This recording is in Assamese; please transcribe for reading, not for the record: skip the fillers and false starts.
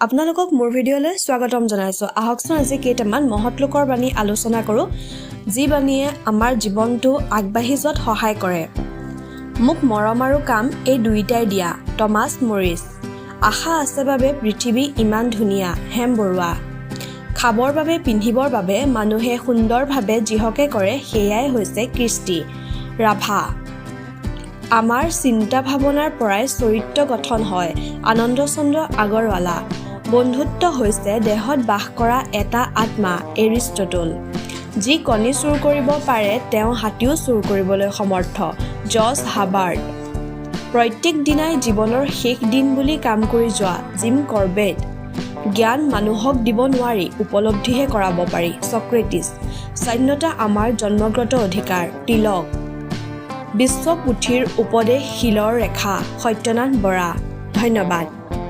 আপোনালোকক মোৰ ভিডিঅ'লৈ স্বাগতম জনাইছো। আহকচোন আজি কেইটামান মহৎ লোকৰ বাণী আলোচনা কৰোঁ, যি বাণীয়ে আমাৰ জীৱনটো আগবাঢ়ি যোৱাত সহায় কৰে। মোক মৰম আৰু কাম এই দুইটাই দিয়া, টমাছ মৰিছ। আশা আছে বাবে পৃথিৱী ইমান ধুনীয়া, হেম বৰুৱা। খাবৰ বাবে পিন্ধিবৰ বাবে মানুহে সুন্দৰভাৱে যিহকে কৰে সেয়াই হৈছে কৃষ্টি, ৰাভা। আমাৰ চিন্তা ভাৱনাৰ পৰাই চৰিত্ৰ গঠন হয়, আনন্দচন্দ্ৰ আগৰৱালা। বন্ধুত্ব হৈছে দেহত বাস কৰা এটা আত্মা, এৰিষ্টটল। যি কণী চুৰ কৰিব পাৰে তেওঁ হাতীও চুৰ কৰিবলৈ সমৰ্থ, জৰ্জ হাৰ্বাৰ্ট। প্ৰত্যেক দিনাই জীৱনৰ শেষ দিন বুলি কাম কৰি যোৱা, জিম কৰবেট। জ্ঞান মানুহক দিব নোৱাৰি, উপলব্ধিহে কৰাব পাৰি, ছক্ৰেটিছ। স্বাধীনতা আমাৰ জন্মগত অধিকাৰ, তিলক। বিশ্ব পুথিৰ উপদেশ শিলৰ ৰেখা, সত্যনাথ বৰা। ধন্যবাদ।